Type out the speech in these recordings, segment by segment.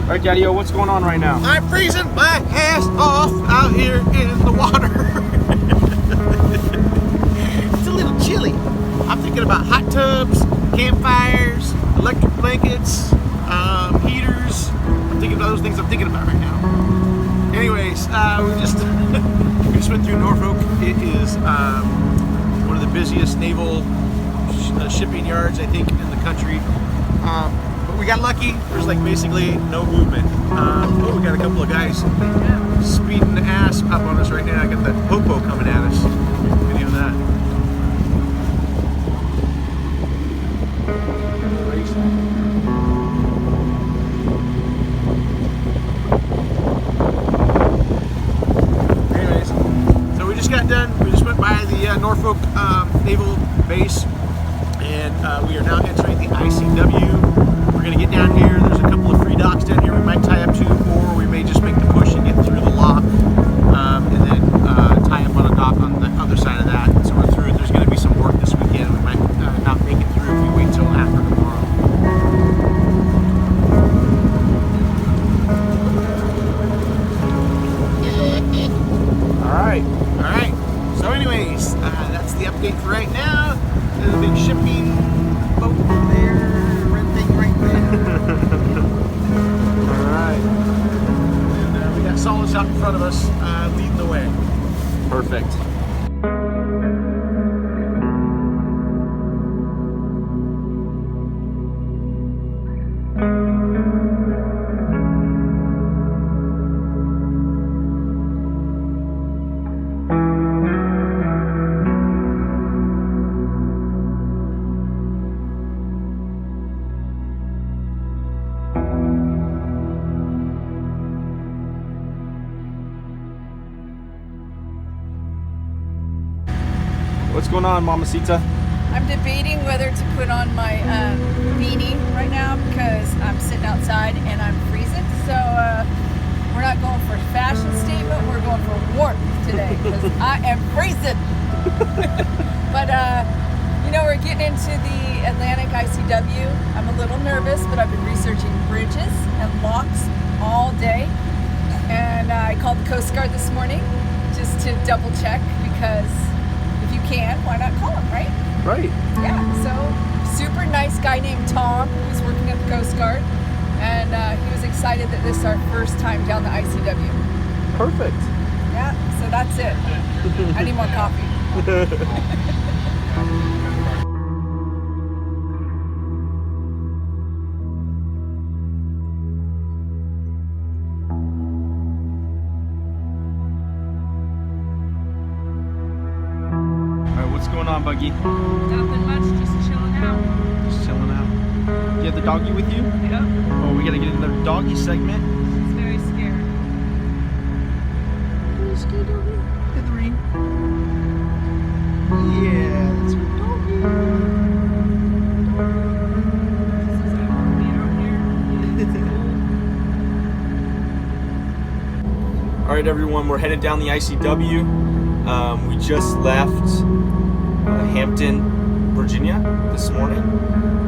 All right, Daddy-O, what's going on right now? I'm freezing my ass off out here in the water. It's a little chilly. I'm thinking about hot tubs, campfires, electric blankets, heaters. I'm thinking about those things I'm thinking about right now. Anyways, we just went through Norfolk. It is one of the busiest naval shipping yards, I think, in the country. But we got lucky. There's like basically no movement. Oh, we got a couple of guys speeding the ass up on us right now. I got the popo coming at us. Video of that. Anyways, so we just got done. We just went by the Norfolk Naval Base, and we are now entering the ICW. We're going to get down here. There's a couple of free docks down here we might tie up to, or we may just make the push and get through the lock, and then tie up on a dock on the other side of that. So we're through it. There's going to be some work this weekend. We might not make it through if we wait till after tomorrow. All right. So anyways, that's the update for right now. There's a big shipping boat over there. Alright. And we got Solace out in front of us, leading the way. Perfect. What's going on, Mamacita? I'm debating whether to put on my beanie right now because I'm sitting outside and I'm freezing. So we're not going for fashion statement, we're going for warmth today because I am freezing. But you know, we're getting into the Atlantic ICW. I'm a little nervous, but I've been researching bridges and locks all day. And I called the Coast Guard this morning just to double check because if you can, why not call him, right? Right. Yeah, so super nice guy named Tom who's working at the Coast Guard, and he was excited that this is our first time down the ICW. Perfect. Yeah, so that's it. I need more coffee. What's going on, Buggy? Nothing much, just chilling out. Just chilling out. Do you have the doggy with you? Yep. Oh, we gotta get into the doggy segment. She's very scared. Hey, scared doggy. In the rain. Yeah, that's her doggy. This is like me out here. All right, everyone, we're headed down the ICW. We just left Hampton, Virginia this morning,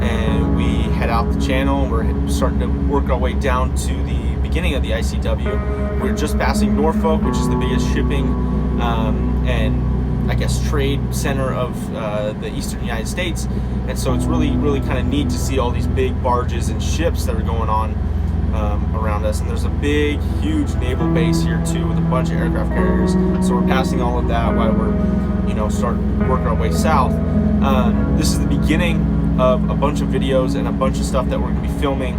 and we head out the channel. We're starting to work our way down to the beginning of the ICW. We're just passing Norfolk, which is the biggest shipping and I guess trade center of the eastern United States, and so it's really kind of neat to see all these big barges and ships that are going on around us. And there's a big, huge naval base here too with a bunch of aircraft carriers. So we're passing all of that while we're, start working our way south. This is the beginning of a bunch of videos and a bunch of stuff that we're going to be filming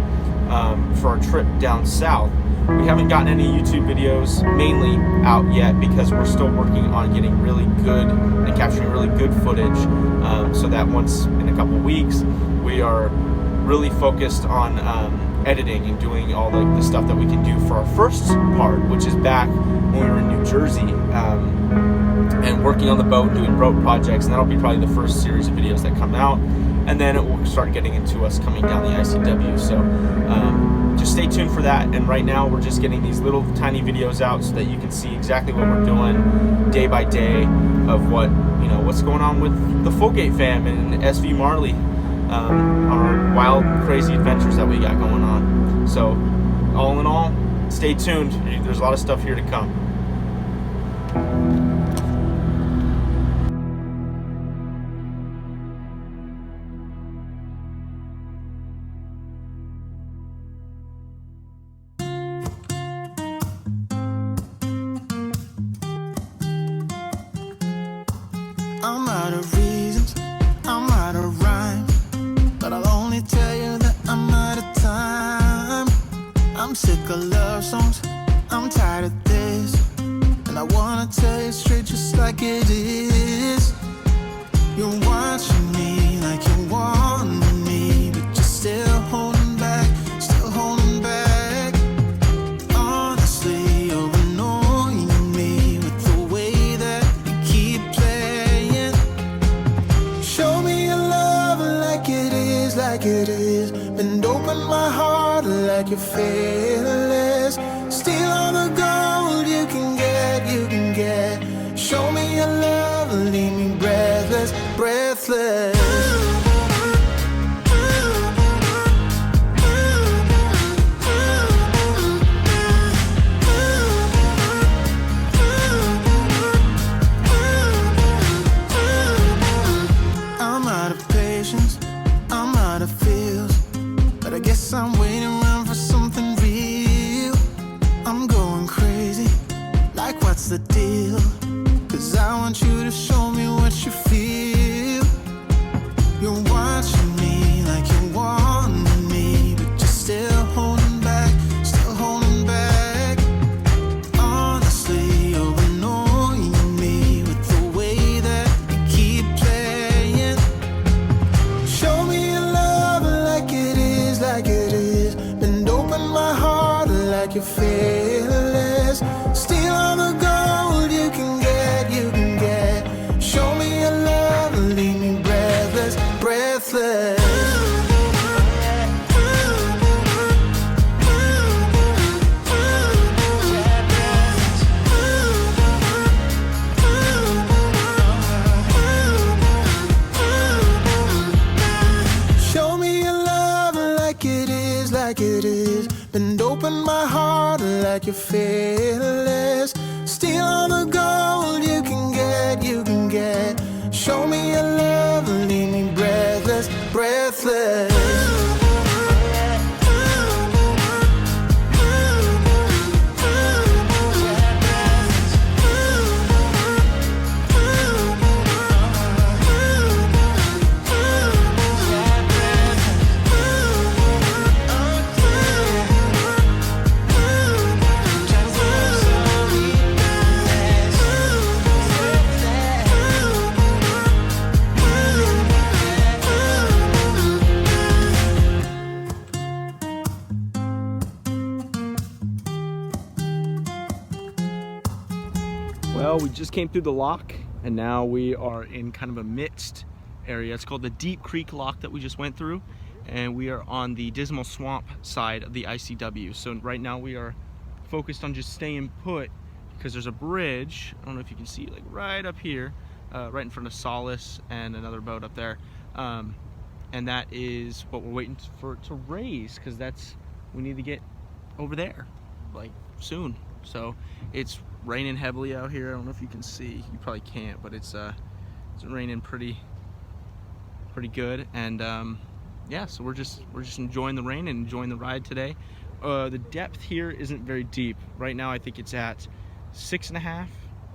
for our trip down south. We haven't gotten any YouTube videos mainly out yet because we're still working on getting really good and capturing really good footage, so that once in a couple weeks we are really focused on editing and doing all the stuff that we can do for our first part, which is back when we were in New Jersey, and working on the boat, doing boat projects, and that'll be probably the first series of videos that come out, and then it will start getting into us coming down the ICW. So just stay tuned for that. And right now we're just getting these little tiny videos out so that you can see exactly what we're doing day by day of what's going on with the Fulgate fam and SV Marley on our wild, crazy adventures that we got going on. So all in all, stay tuned. There's a lot of stuff here to come. I'm out of reasons, I'm out of rhyme, but I'll only tell you that I'm out of time. I'm sick of love songs, I'm tired of this, and I wanna tell you straight just like it is. You're watching me like you want me, but you're still holding back, still holding back. Honestly, you're annoying me with the way that you keep playing. Show me your love like it is, like it is. Bend open my heart like you're fearless. Steal all the gold you can get, you can get. Show me your love, leave me breathless, breathless. I'm out of patience, I'm out of feels, but I guess I'm waiting around for something real. I'm going crazy, like what's the deal? 'Cause I want you to show me what you feel. You're watching me like you want me, but you're still holding back, still holding back. Honestly, you're annoying me with the way that you keep playing. Show me your love like it is, like it is. Bend open my heart like you're fearless. Steal all the gold you can get, you can get. Show me your love, leave me breathless, breathless. Show me your love like it is, like it is. Bend open my heart like you're fearless. Steal all the gold you can get, you can get. Show me your love, leave me breathless, breathless. Well, we just came through the lock and now we are in kind of a mixed area. It's called the Deep Creek Lock that we just went through, and we are on the Dismal Swamp side of the ICW. So right now we are focused on just staying put because there's a bridge, I don't know if you can see, like right up here, right in front of Solace and another boat up there. And that is what we're waiting for to raise, because we need to get over there like soon. So it's raining heavily out here. I don't know if you can see, you probably can't, but it's raining pretty good. And yeah, so we're just enjoying the rain and enjoying the ride today. The depth here isn't very deep right now. I think it's at 6.5.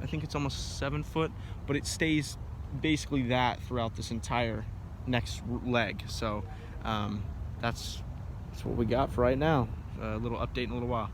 I think it's almost 7 foot, but it stays basically that throughout this entire next leg. So that's what we got for right now. A little update in a little while.